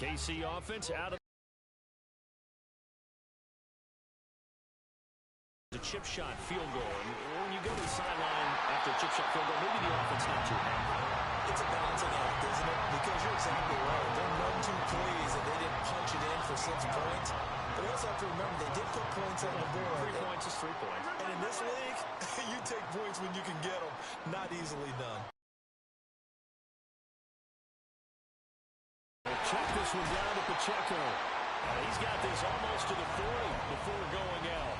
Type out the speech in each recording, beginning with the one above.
KC offense out of the chip shot field goal. And when you go to the sideline after a chip shot field goal, maybe the offense not too happy. It's a balancing act, isn't it? Because you're exactly right. They're none too pleased that they didn't punch it in for 6 points. But you also have to remember they did put points on the board. 3 points is 3 points. And in this league, you take points when you can get them. Not easily done. Check this one down to Pacheco. He's got this almost to the 40 before going out.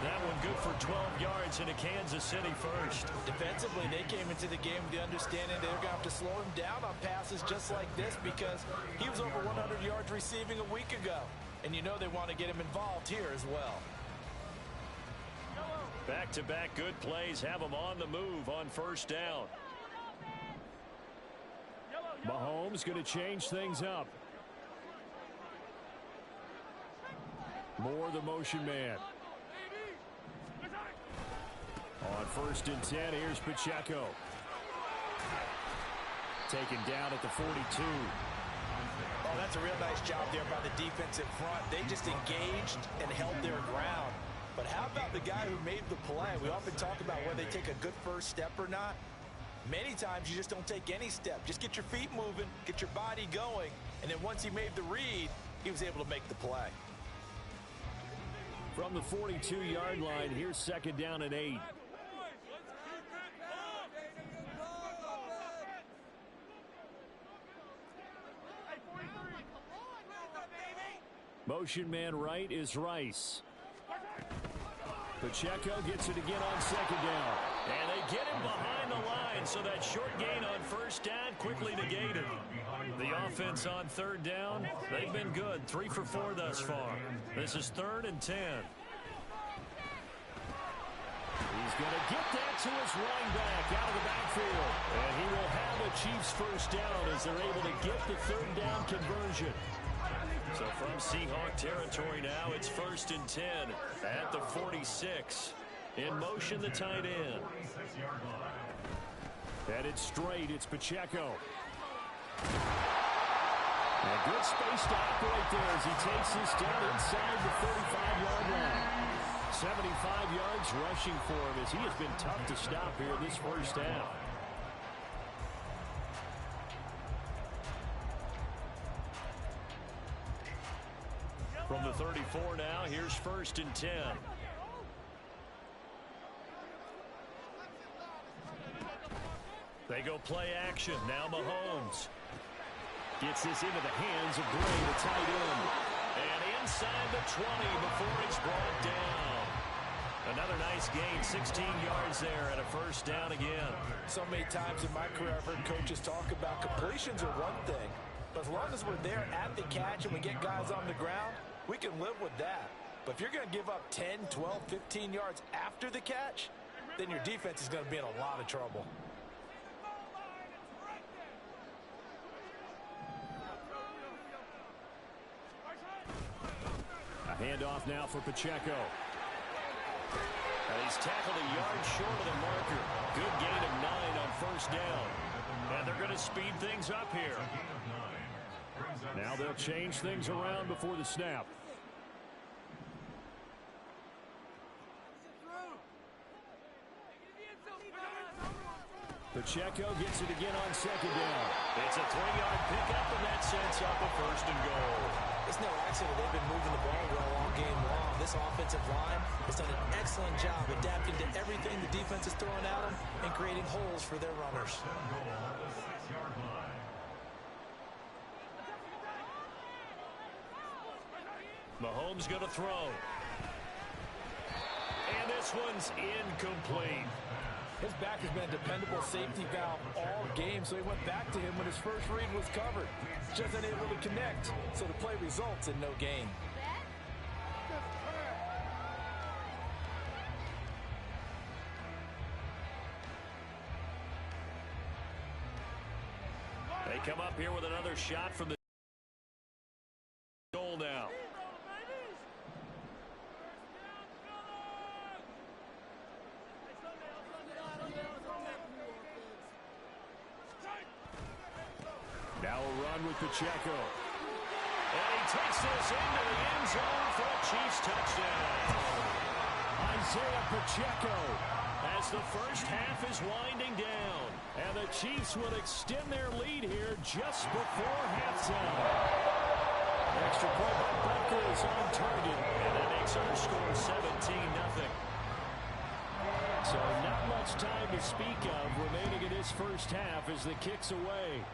That one good for 12 yards into Kansas City first. Defensively, they came into the game with the understanding they're going to have to slow him down on passes just like this because he was over 100 yards receiving a week ago. And you know they want to get him involved here as well. Back-to-back good plays have him on the move on first down. Mahomes going to change things up. Moore the motion man. On 1st and 10, here's Pacheco. Taken down at the 42. Oh, that's a real nice job there by the defensive front. They just engaged and held their ground. But how about the guy who made the play? We often talk about whether they take a good first step or not. Many times you just don't take any step. Just get your feet moving, get your body going, and then once he made the read, he was able to make the play. From the 42-yard line, here's 2nd down and 8. Motion man right is Rice. Pacheco gets it again on 2nd down. And they get him behind the line, so that short gain on 1st down quickly negated. The offense on 3rd down, they've been good. 3 for 4 thus far. This is 3rd and 10. He's going to get that to his running back out of the backfield. And he will have a Chiefs first down as they're able to get the 3rd down conversion. So from Seahawk territory now, it's 1st and 10 at the 46. In motion, the tight end. Headed straight, it's Pacheco. And good space to operate there as he takes this down inside the 35-yard line. 75 yards rushing for him as he has been tough to stop here this first half. From the 34 now, here's 1st and 10. They go play action. Now Mahomes gets this into the hands of Gray, the tight end. And inside the 20 before it's brought down. Another nice gain, 16 yards there and a first down again. So many times in my career I've heard coaches talk about completions are one thing. But as long as we're there at the catch and we get guys on the ground, we can live with that. But if you're going to give up 10, 12, 15 yards after the catch, then your defense is going to be in a lot of trouble. A handoff now for Pacheco. And he's tackled a yard short of the marker. Good gain of 9 on first down. And they're going to speed things up here. Now they'll change things around before the snap. Pacheco gets it again on 2nd down. It's a 3-yard pickup, and that sets up a 1st and goal. It's no accident they've been moving the ball well all game long. This offensive line has done an excellent job adapting to everything the defense is throwing at them and creating holes for their runners. Mahomes going to throw. And this one's incomplete. His back has been a dependable safety valve all game, so he went back to him when his first read was covered. Just unable to connect, so the play results in no gain. They come up here with another shot from the goal now. Now a run with Pacheco. And he takes this into the end zone for a Chiefs touchdown. Isaiah Pacheco as the first half is winding down. And the Chiefs will extend their lead here just before halftime. Extra point by Butker is on target. And that makes our score 17-0. So not much time to speak of remaining in this first half as the kick's away.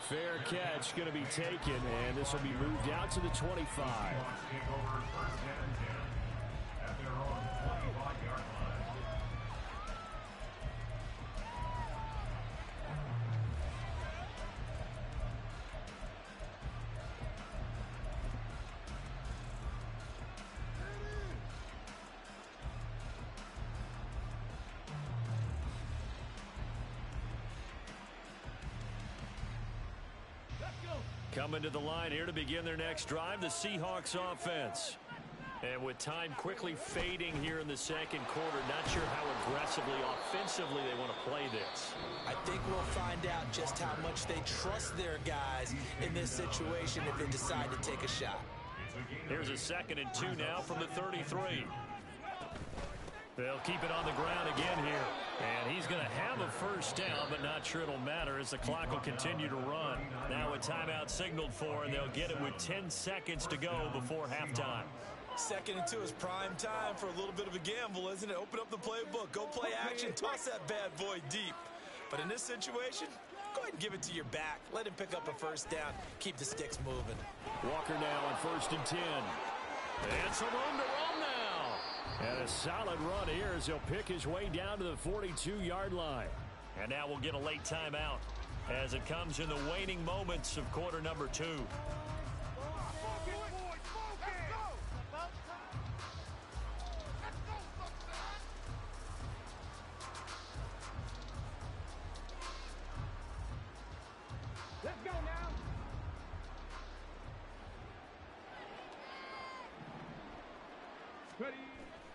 Fair catch going to be taken, and this will be moved out to the 25. Coming to the line here to begin their next drive, the Seahawks offense. And with time quickly fading here in the second quarter, not sure how aggressively, offensively they want to play this. I think we'll find out just how much they trust their guys in this situation if they decide to take a shot. Here's a 2nd and 2 now from the 33. They'll keep it on the ground again here. And he's going to have a first down, but not sure it'll matter as the clock will continue to run. Now a timeout signaled for, and they'll get it with 10 seconds to go before halftime. 2nd and 2 is prime time for a little bit of a gamble, isn't it? Open up the playbook, go play action, toss that bad boy deep. But in this situation, go ahead and give it to your back. Let him pick up a first down. Keep the sticks moving. Walker now on 1st and 10. And some room to run now. And a solid run here as he'll pick his way down to the 42-yard line. And now we'll get a late timeout as it comes in the waning moments of quarter number 2. Let's go now. Ready.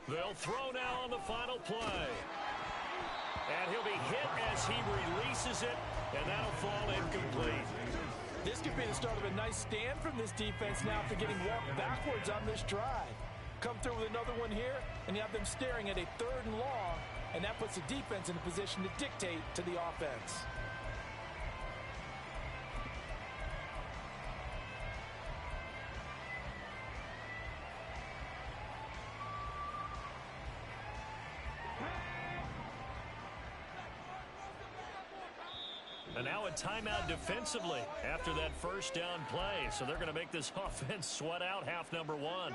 They'll throw now on the final play. And he'll be hit as he releases it, and that'll fall incomplete. This could be the start of a nice stand from this defense now after getting walked backwards on this drive. Come through with another one here, and you have them staring at a 3rd and long, and that puts the defense in a position to dictate to the offense. And now a timeout defensively after that first down play. So they're going to make this offense sweat out half number 1.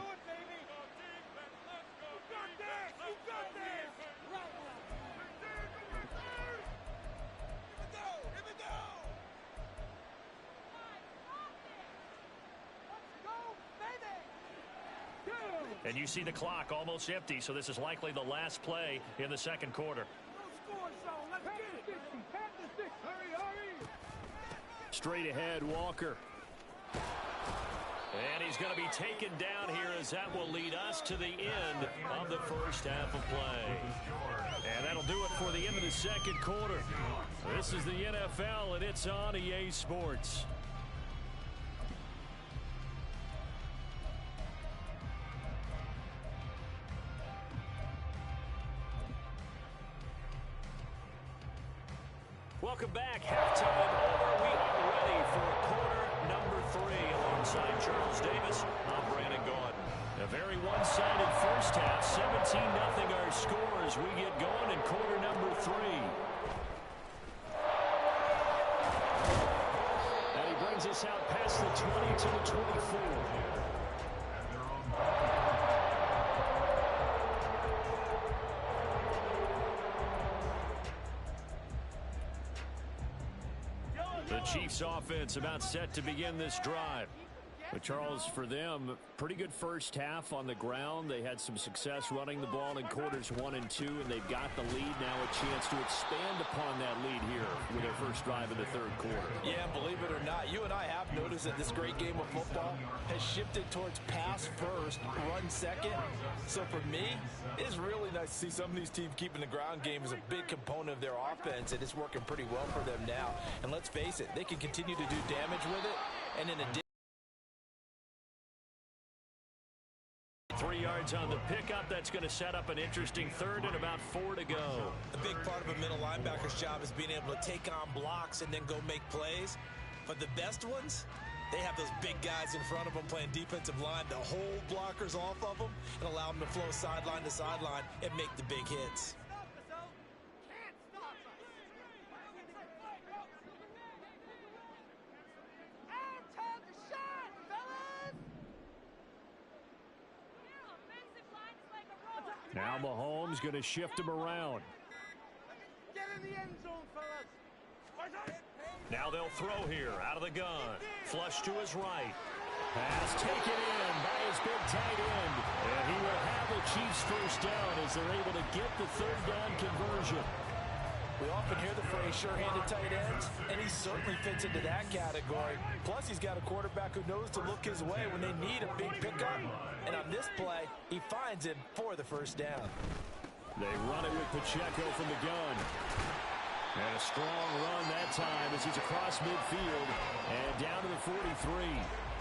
And you see the clock almost empty, so this is likely the last play in the second quarter. Straight ahead, Walker. And he's going to be taken down here as that will lead us to the end of the first half of play. And that'll do it for the end of the second quarter. This is the NFL, and it's on EA Sports. Welcome back. Halftime over. We are ready for quarter number 3 alongside Charles Davis. I'm Brandon Gordon. A very one-sided first half. 17-0 our score as we get going in quarter number 3. And he brings us out past the 20 to the 24. The Chiefs offense about set to begin this drive. But Charles, for them, pretty good first half on the ground. They had some success running the ball in quarters 1 and 2, and they've got the lead now, a chance to expand upon that lead here with their first drive in the third quarter. Yeah, believe it or not, you and I have noticed that this great game of football has shifted towards pass first, run second. So for me, it's really nice to see some of these teams keeping the ground game as a big component of their offense, and it's working pretty well for them now. And let's face it, they can continue to do damage with it, and in addition, 3 yards on the pickup. That's going to set up an interesting third and about 4 to go. A big part of a middle linebacker's job is being able to take on blocks and then go make plays. But the best ones, they have those big guys in front of them playing defensive line to hold blockers off of them and allow them to flow sideline to sideline and make the big hits. Now Mahomes going to shift him around. Get in the end zone, fellas. Now they'll throw here out of the gun. Flush to his right. Pass taken in by his big tight end. And he will have the Chiefs first down as they're able to get the third down conversion. We often hear the phrase sure-handed tight ends, and he certainly fits into that category. Plus, he's got a quarterback who knows to look his way when they need a big pickup. And on this play, he finds him for the first down. They run it with Pacheco from the gun. And a strong run that time as he's across midfield and down to the 43.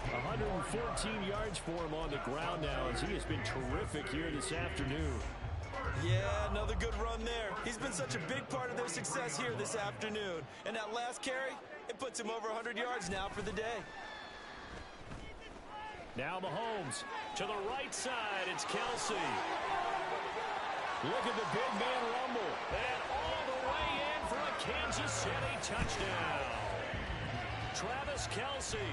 114 yards for him on the ground now as he has been terrific here this afternoon. Yeah, another good run there. He's been such a big part of their success here this afternoon. And that last carry, it puts him over 100 yards now for the day. Now Mahomes to the right side. It's Kelsey. Look at the big man rumble. And all the way in for a Kansas City touchdown. Travis Kelsey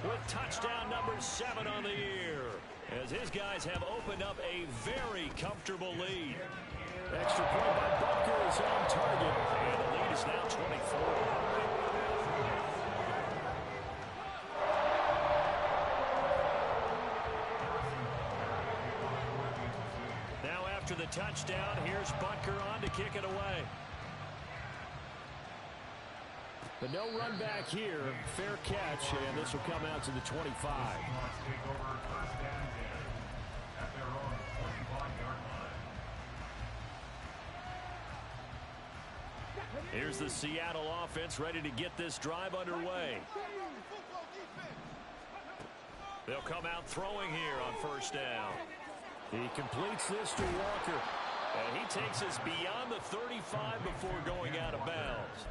with touchdown number 7 on the year, as his guys have opened up a very comfortable lead. Extra point by Butker is on target, and the lead is now 24. Now after the touchdown, here's Butker on to kick it away. But no run back here. Fair catch, and this will come out to the 25. Here's the Seattle offense ready to get this drive underway. They'll come out throwing here on first down. He completes this to Walker. And he takes us beyond the 35 before going out of bounds.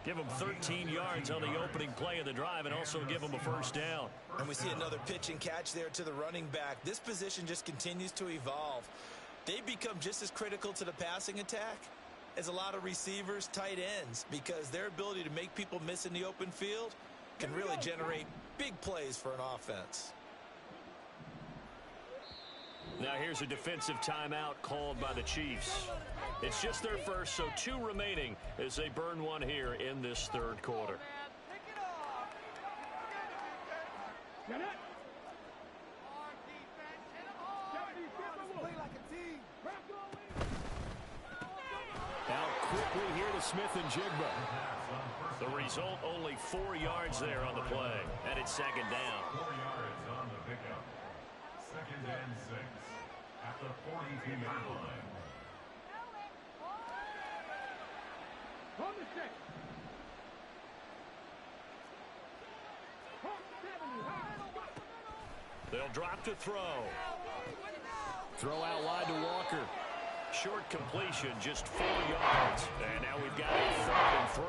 Give him 13 yards on the opening play of the drive and also give him a first down. And we see another pitch and catch there to the running back. This position just continues to evolve. They become just as critical to the passing attack as a lot of receivers, tight ends, because their ability to make people miss in the open field can really generate big plays for an offense. Now here's a defensive timeout called by the Chiefs. It's just their first, so 2 remaining as they burn one here in this third quarter. Out quickly here to Smith and Jigba. The result, only 4 yards there on the play, and it's second down. 4 yards on the pickup. Second and 6 at the 42-yard line. They'll drop to throw. Throw out wide to Walker. Short completion, just 4 yards. And now we've got a 3rd and 3.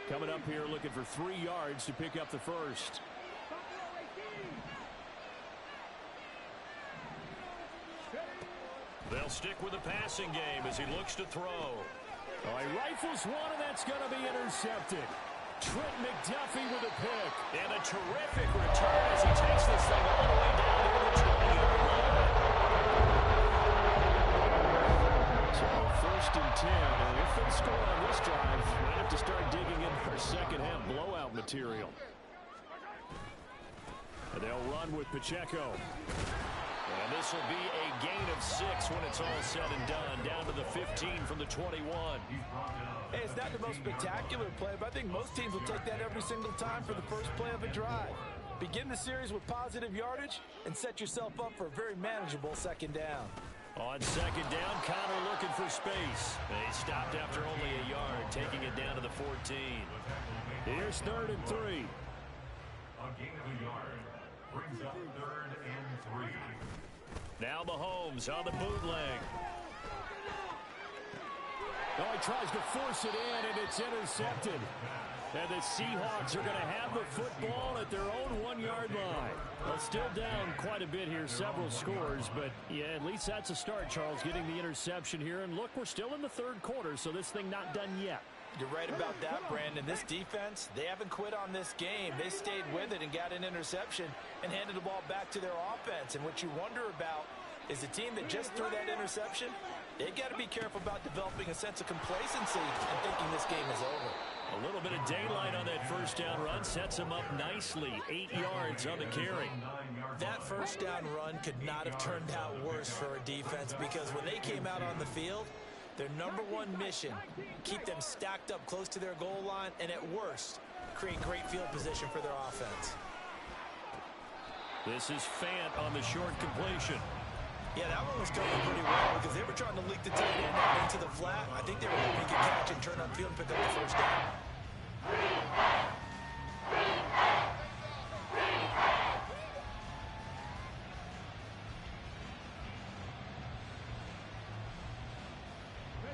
Coming up here looking for 3 yards to pick up the first. They'll stick with the passing game as he looks to throw. Oh, he rifles one, and that's going to be intercepted. Trent McDuffie with a pick. And a terrific return as he takes this thing all the way down to the 20-yard line. So 1st and 10, and if they score on this drive, might have to start digging in for second-half blowout material. And they'll run with Pacheco. And this will be a gain of 6 when it's all said and done. Down to the 15 from the 21. Hey, it's not the most spectacular play, but I think most teams will take that every single time for the first play of a drive. Begin the series with positive yardage and set yourself up for a very manageable second down. On second down, Connor looking for space. They stopped after only a yard, taking it down to the 14. Here's 3rd and 3. A gain of a yard brings up 3rd and 3. Now Mahomes on the bootleg. Oh, he tries to force it in, and it's intercepted. And the Seahawks are going to have the football at their own 1-yard line. Well, still down quite a bit here, several scores, but yeah, at least that's a start, Charles, getting the interception here. And look, we're still in the 3rd quarter, so this thing not done yet. You're right about that, Brandon. This defense, they haven't quit on this game. They stayed with it and got an interception and handed the ball back to their offense. And what you wonder about is the team that just threw that interception, they got to be careful about developing a sense of complacency and thinking this game is over. A little bit of daylight on that first down run sets them up nicely. 8 yards on the carry. That first down run could not have turned out worse for a defense, because when they came out on the field, their #1 mission, keep them stacked up close to their goal line, and at worst, create great field position for their offense. This is Fant on the short completion. Yeah, that one was covered pretty well because they were trying to leak the tight end out into the flat. I think they were hoping to get catch and turn upfield and pick up the first down.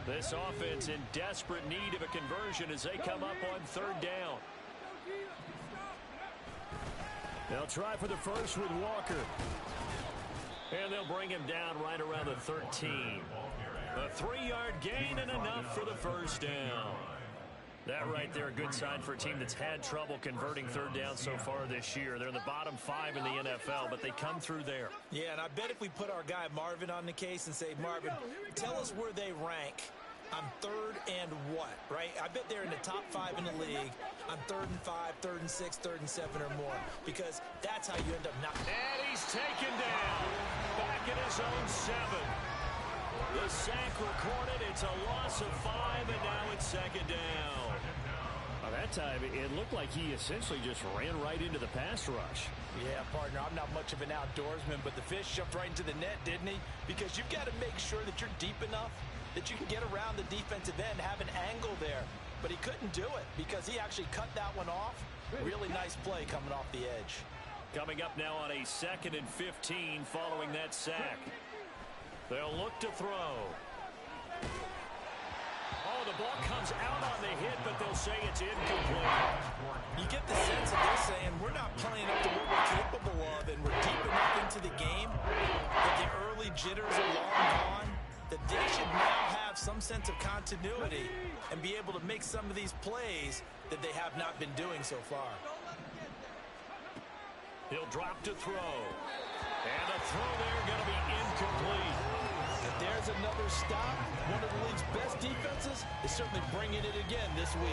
This offense in desperate need of a conversion as they come up on 3rd down. They'll try for the first with Walker. And they'll bring him down right around the 13. A 3-yard gain and enough for the first down. That right there, a good sign for a team that's had trouble converting 3rd down so far this year. They're in the bottom 5 in the NFL, but they come through there. Yeah, and I bet if we put our guy Marvin on the case and say, Marvin, tell us where they rank on 3rd and what, right? I bet they're in the top 5 in the league on 3rd and 5, 3rd and 6, 3rd and 7 or more, because that's how you end up not. And he's taken down back in his own 7. The sack recorded. It's a loss of 5, and now it's 2nd down. That time, it looked like he essentially just ran right into the pass rush. Yeah, partner, I'm not much of an outdoorsman, but the fish jumped right into the net, didn't he? Because you've got to make sure that you're deep enough that you can get around the defensive end, have an angle there. But he couldn't do it because he actually cut that one off. Really nice play coming off the edge. Coming up now on a 2nd and 15 following that sack. They'll look to throw. Oh, the ball comes out on the hit, but they'll say it's incomplete. You get the sense that they're saying we're not playing up to what we're capable of, and we're deep enough into the game that the early jitters are long gone, that they should now have some sense of continuity and be able to make some of these plays that they have not been doing so far. He'll drop to throw. And a throw there going to be incomplete. If there's another stop, one of the league's best defenses is certainly bringing it again this week.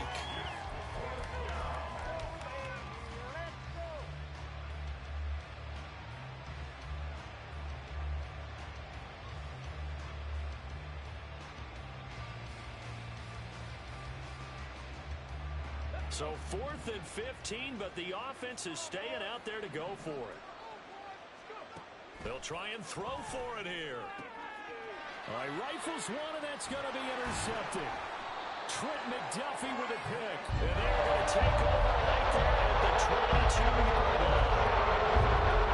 So 4th and 15, but the offense is staying out there to go for it. They'll try and throw for it here. All right, rifles one, and that's going to be intercepted. Trent McDuffie with a pick. And they're going to take over right there at the 22-yard line.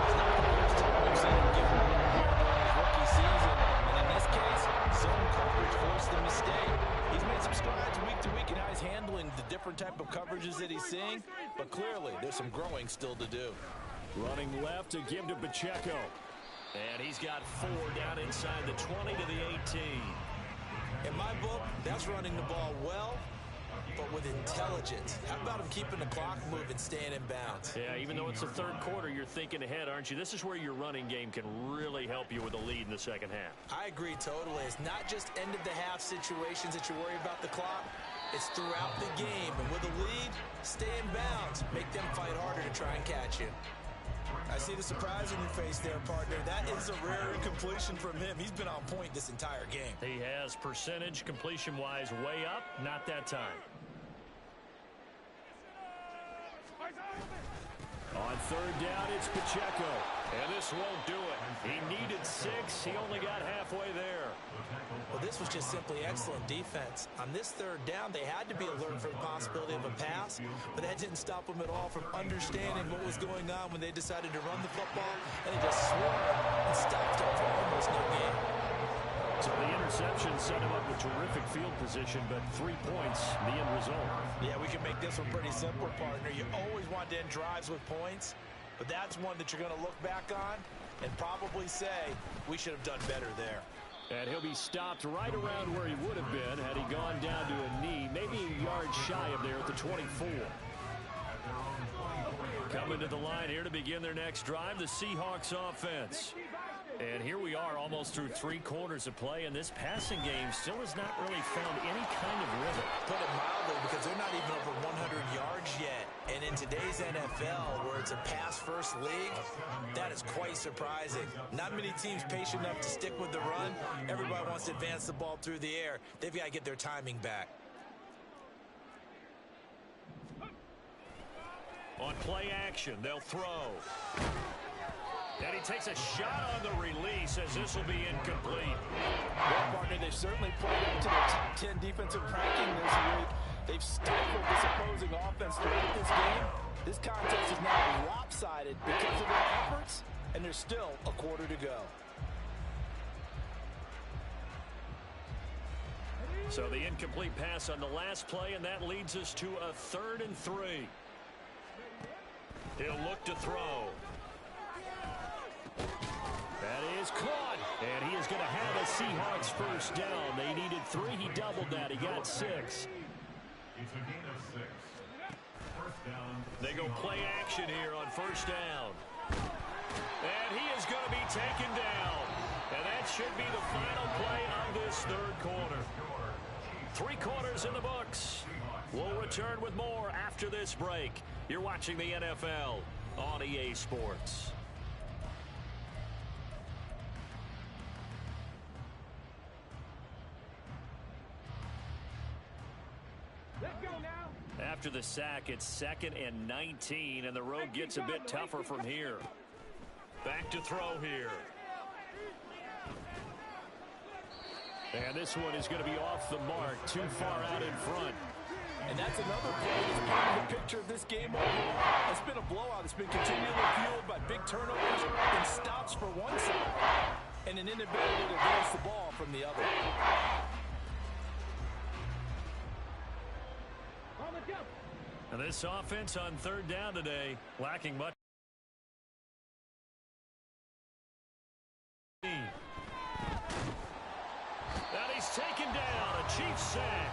It's not the first time we've seen him give one here in his rookie season. And in this case, zone coverage forced the mistake. He's made some strides week to week in how he's handling the different type of coverages that he's seeing. But clearly, there's some growing still to do. Running left to give to Pacheco. And he's got 4 down inside the 20 to the 18. In my book, that's running the ball well, but with intelligence. How about him keeping the clock moving, staying in bounds? Yeah, even though it's the 3rd quarter, you're thinking ahead, aren't you? This is where your running game can really help you with a lead in the 2nd half. I agree totally. It's not just end-of-the-half situations that you worry about the clock. It's throughout the game. And with a lead, stay in bounds. Make them fight harder to try and catch you. I see the surprise in your face there, partner. That is a rare incompletion from him. He's been on point this entire game. He has percentage completion-wise way up. Not that time. On 3rd down, it's Pacheco. And this won't do it. He needed 6. He only got halfway there. this was just simply excellent defense. On this third down, they had to be alert for the possibility of a pass, but that didn't stop them at all from understanding what was going on when they decided to run the football, and they just swore and stopped it for almost no gain. So the interception set him up with terrific field position, but 3 points, the end result. Yeah, we can make this one pretty simple, partner. You always want to end drives with points, but that's one that you're going to look back on and probably say, we should have done better there. And he'll be stopped right around where he would have been had he gone down to a knee, maybe a yard shy of there at the 24. Coming to the line here to begin their next drive, the Seahawks offense. And here we are almost through 3 quarters of play, and this passing game still has not really found any kind of rhythm. Put it mildly, because they're not even over 100 yards yet. And in today's NFL, where it's a pass-first league, that is quite surprising. Not many teams patient enough to stick with the run. Everybody wants to advance the ball through the air. They've got to get their timing back. On play action, they'll throw. And he takes a shot on the release as this will be incomplete. Well, partner, they've certainly played up to their top 10 defensive ranking this week. They've stifled this opposing offense throughout this game. This contest is now lopsided because of their efforts, and there's still a quarter to go. So the incomplete pass on the last play, and that leads us to a 3rd and 3. He'll look to throw. That is caught, and he is going to have a Seahawks first down. They needed 3. He doubled that. He got 6. It's a gain of 6. First down. They go play action here on first down. And he is going to be taken down. And that should be the final play of this 3rd quarter. 3 quarters in the books. We'll return with more after this break. You're watching the NFL on EA Sports. After the sack, it's 2nd and 19, and the road gets a bit tougher from here. Back to throw here. And this one is going to be off the mark, too far out in front. And that's another play that's painting the picture of this game overall. It's been a blowout. It's been continually fueled by big turnovers and stops for one side and an inability to advance the ball from the other. And this offense on 3rd down today, lacking much. And he's taken down, a Chiefs sack.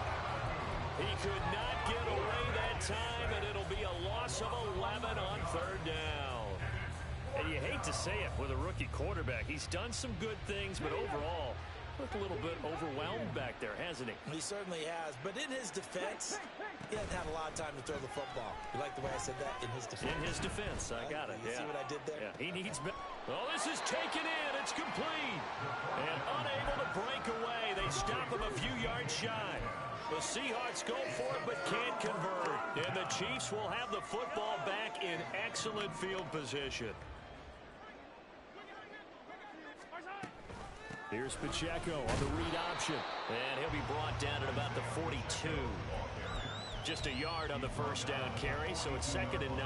He could not get away that time, and it'll be a loss of 11 on 3rd down. And you hate to say it with a rookie quarterback. He's done some good things, but overall, looked a little bit overwhelmed back there, hasn't he? He certainly has, but in his defense, he hasn't had a lot of time to throw the football. You like the way I said that? In his defense. In his defense, I got it. You see what I did there? Yeah, he needs... Oh, this is taken in. It's complete. And unable to break away. They stop him a few yards shy. The Seahawks go for it but can't convert. And the Chiefs will have the football back in excellent field position. Here's Pacheco on the read option. And he'll be brought down at about the 42. Just a yard on the first down carry, so it's 2nd and 9.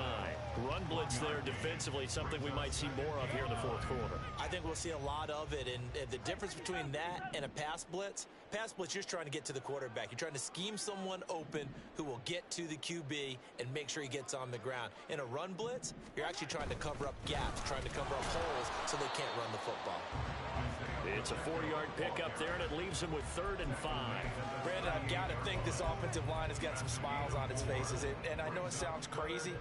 Run blitz there defensively, something we might see more of here in the 4th quarter. I think we'll see a lot of it, and the difference between that and a pass blitz, you're just trying to get to the quarterback. You're trying to scheme someone open who will get to the QB and make sure he gets on the ground. In a run blitz, you're actually trying to cover up gaps, trying to cover up holes so they can't run the football. It's a 4-yard pickup there, and it leaves him with 3rd and 5. Brandon, I've got to think this offensive line has got some smiles on its faces, and I know it sounds crazy,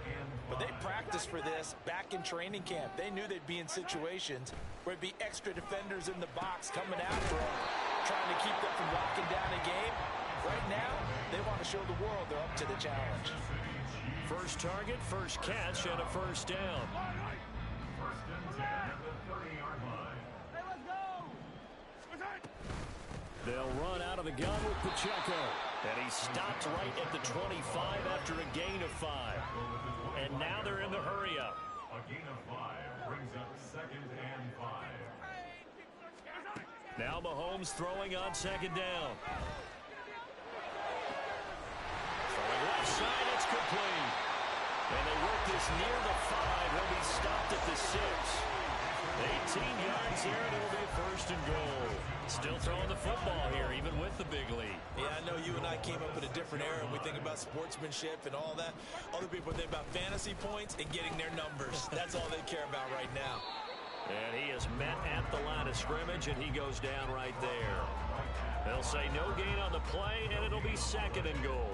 but they practiced for this back in training camp. They knew they'd be in situations where it'd be extra defenders in the box coming after them, trying to keep them from locking down a game. Right now, they want to show the world they're up to the challenge. First target, first catch, and a first down. First and 10 at the 30-yard line. They'll run out of the gun with Pacheco. And he stopped right at the 25 after a gain of 5. And now they're in the hurry-up. A gain of 5 brings up 2nd and 5. Now Mahomes throwing on second down. Throwing left side, it's complete. And they work this near the 5. He'll be stopped at the 6. 18 yards there, and it'll be first and goal. Still throwing the football here, even with the big lead. Yeah, I know you and I came up in a different era, and we think about sportsmanship and all that. Other people think about fantasy points and getting their numbers. That's all they care about right now. And he is met at the line of scrimmage, and he goes down right there. They'll say no gain on the play, and it'll be second and goal.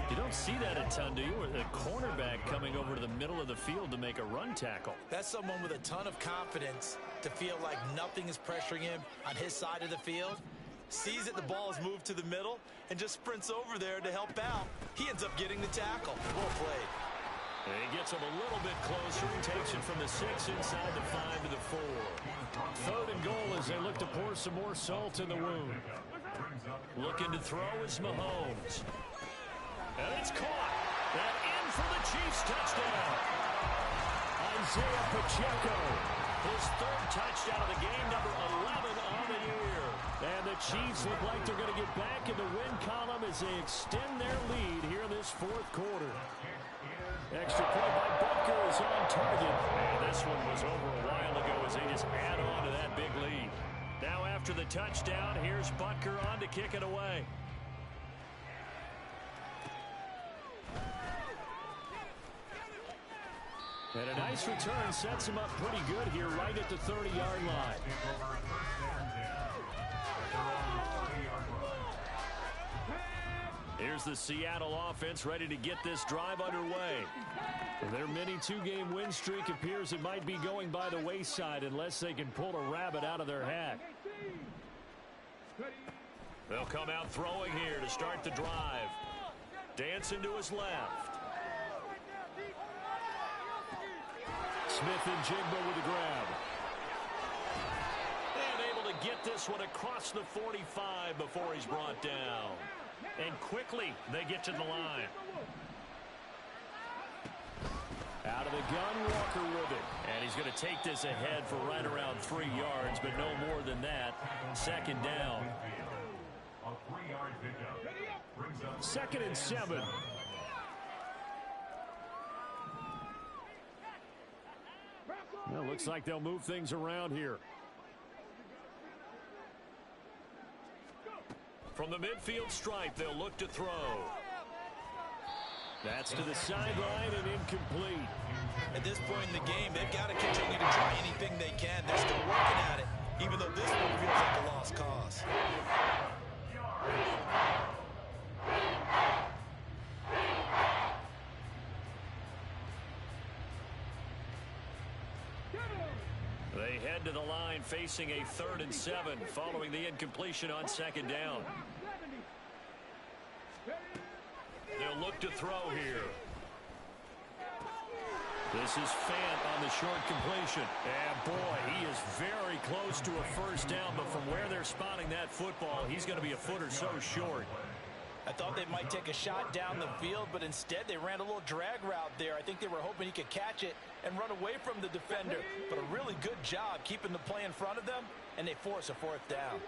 You don't see that a ton, do you? Or the cornerback coming over to the middle of the field to make a run tackle. That's someone with a ton of confidence to feel like nothing is pressuring him on his side of the field. Sees that the ball is moved to the middle and just sprints over there to help out. He ends up getting the tackle. Well played. And he gets him a little bit closer and takes it from the 6 inside the 5 to the 4. Third and goal as they look to pour some more salt in the wound. Looking to throw is Mahomes. And it's caught. And in for the Chiefs touchdown. Isaiah Pacheco. His third touchdown of the game, number 11 on the year. And the Chiefs look like they're going to get back in the win column as they extend their lead here in this fourth quarter. Extra point by Butker is on target. And this one was over a while ago as they just add on to that big lead. Now after the touchdown, here's Butker on to kick it away. And a nice return sets him up pretty good here right at the 30-yard line. Here's the Seattle offense ready to get this drive underway. Their mini 2-game win streak appears it might be going by the wayside unless they can pull a rabbit out of their hat. They'll come out throwing here to start the drive. Dancing to his left. Smith and Jigba with the grab. And able to get this one across the 45 before he's brought down. And quickly they get to the line. Out of the gun, Walker with it. And he's going to take this ahead for right around 3 yards, but no more than that. Second down. A 3-yard pickup. 2nd and 7. Well, looks like they'll move things around here. From the midfield stripe, they'll look to throw. That's to the sideline and incomplete. At this point in the game, they've got to continue to try anything they can. They're still working at it, even though this one feels like a lost cause. They head to the line facing a 3rd and 7 following the incompletion on second down. They'll look to throw here. This is Fant on the short completion. And boy, he is very close to a first down, but from where they're spotting that football, he's going to be a foot or so short. I thought they might take a shot down the field, but instead they ran a little drag route there. I think they were hoping he could catch it and run away from the defender. But a really good job keeping the play in front of them, and they force a 4th down.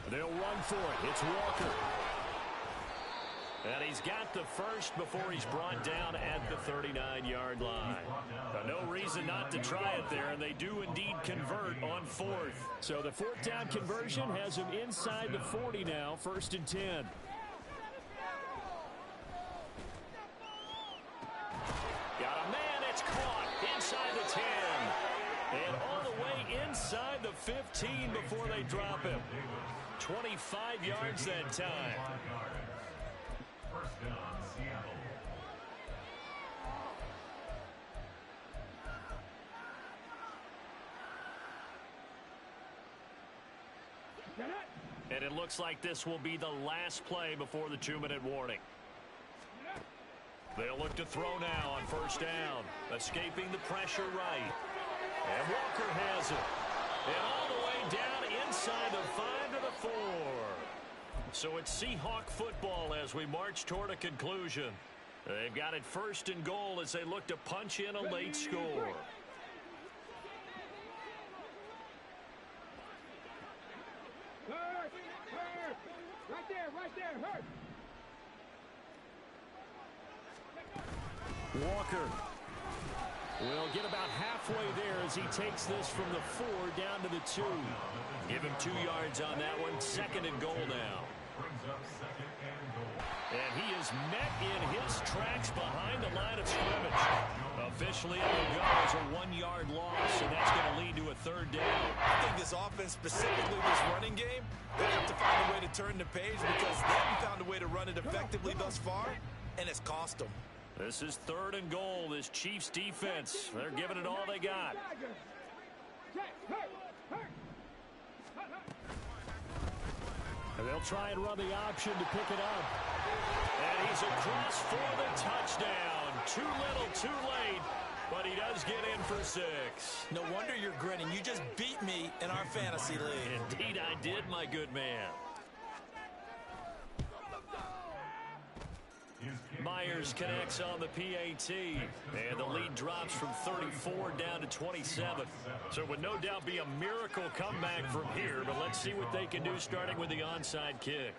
They'll run for it. It's Walker. And he's got the first before he's brought down at the 39-yard line. No reason not to try it there, and they do indeed convert on 4th. So the 4th down conversion has him inside the 40 now, 1st and 10. Got a man, it's caught inside the 10. And all the way inside the 15 before they drop him. 25 yards that time. First down, Seattle. And it looks like this will be the last play before the 2-minute warning. They'll look to throw now on first down. Escaping the pressure right. And Walker has it. And all the way down inside the 5 to the 4. So it's Seahawk football as we march toward a conclusion. They've got it 1st and goal as they look to punch in a late score. Hurt! Right there, hurt! Walker will get about halfway there as he takes this from the 4 down to the 2. Give him 2 yards on that one. 2nd and goal now. And he is met in his tracks behind the line of scrimmage. Officially, it will go as a 1-yard loss, and that's going to lead to a 3rd down. I think this offense, specifically this running game, they have to find a way to turn the page because they haven't found a way to run it effectively thus far, and it's cost them. This is 3rd and goal. This Chiefs defense, they're giving it all they got. And they'll try and run the option to pick it up. And he's across for the touchdown. Too little, too late, but he does get in for 6. No wonder you're grinning. You just beat me in our fantasy league. Indeed I did, my good man. Myers connects on the PAT, and the lead drops from 34 down to 27. So it would no doubt be a miracle comeback from here, but let's see what they can do starting with the onside kick.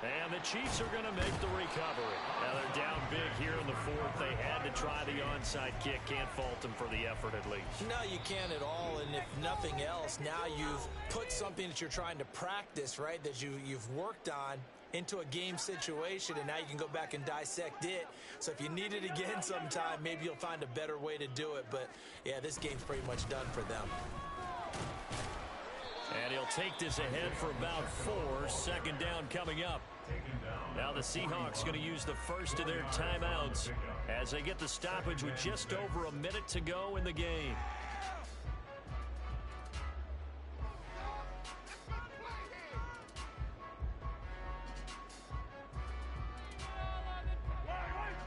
And the Chiefs are going to make the recovery. Now they're down big here in the 4th. They had to try the onside kick. Can't fault them for the effort at least. No, you can't at all. And if nothing else, now you've put something that you're trying to practice, right, that you've worked on into a game situation, and now you can go back and dissect it. So if you need it again sometime, maybe you'll find a better way to do it. But, yeah, this game's pretty much done for them. And he'll take this ahead for about 4. 2nd down coming up. Now the Seahawks going to use the first of their timeouts as they get the stoppage with just over a minute to go in the game.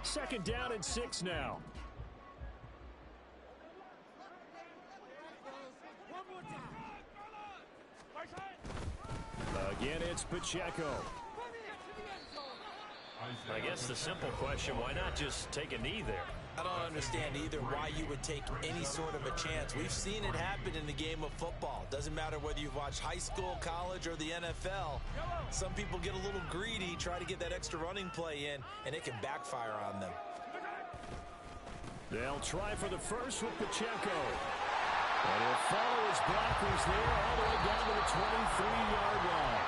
Second down and 6 now. Again, it's Pacheco. I guess the simple question, why not just take a knee there? I don't understand either why you would take any sort of a chance. We've seen it happen in the game of football. Doesn't matter whether you've watched high school, college, or the NFL. Some people get a little greedy, try to get that extra running play in, and it can backfire on them. They'll try for the first with Pacheco. And he'll follow his blockers there all the way down to the 23-yard line.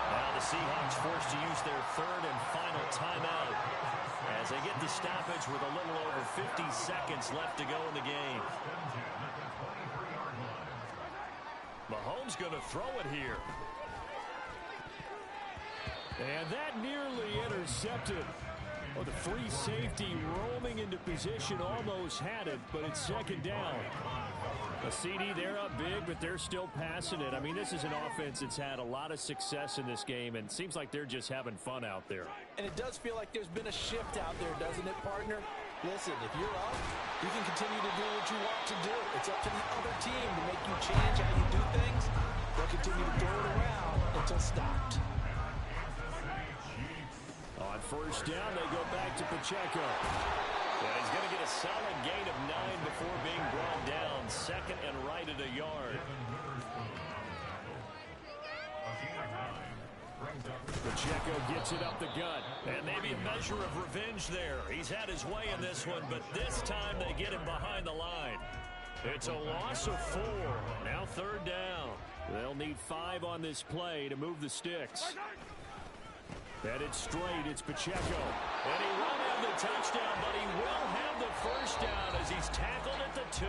Now the Seahawks forced to use their 3rd and final timeout as they get the stoppage with a little over 50 seconds left to go in the game. Mahomes going to throw it here. And that nearly intercepted. Well, the free safety roaming into position almost had it, but it's 2nd down. A CD, they're up big, but they're still passing it. I mean, this is an offense that's had a lot of success in this game, and it seems like they're just having fun out there. And it does feel like there's been a shift out there, doesn't it, partner? Listen, if you're up, you can continue to do what you want to do. It's up to the other team to make you change how you do things. They'll continue to throw it around until stopped. On 1st down, they go back to Pacheco. And he's going to get a solid gain of 9 before being brought down. 2nd and right at a yard. Pacheco gets it up the gut. And maybe a measure of revenge there. He's had his way in this one, but this time they get him behind the line. It's a loss of 4. Now 3rd down. They'll need 5 on this play to move the sticks. Headed straight, it's Pacheco. And he won't have the touchdown, but he will have the 1st down as he's tackled at the 2.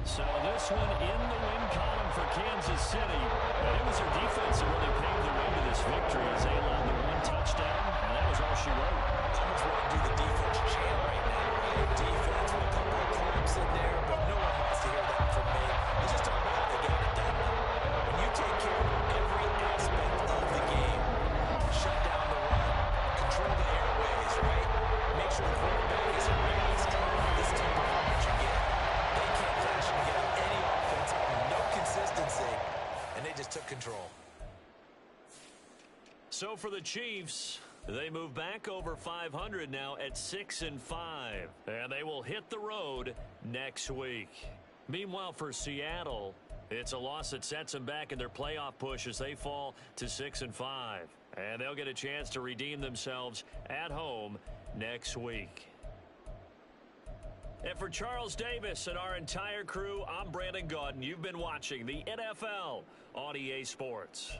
So this one in the win column for Kansas City. And it was their defense that really paved the way to this victory as they allowed the 1 touchdown, and that was all she wrote. I almost want to do the defense chant right now. Right? Defense with a couple of claps in there, but no one wants to hear that from me. Let's just talk about how they got it done. When you take care of every aspect of the game, shut down the run, control the airways, right? Make sure the quarterback is harassed. This team performance you get. They can't flash and get any offense, no consistency. just took control. So for the Chiefs, they move back over 500 now at 6-5, and they will hit the road next week. Meanwhile, for Seattle, it's a loss that sets them back in their playoff push as they fall to 6-5, and they'll get a chance to redeem themselves at home next week. And for Charles Davis and our entire crew, I'm Brandon Gaudin. You've been watching the NFL on EA Sports.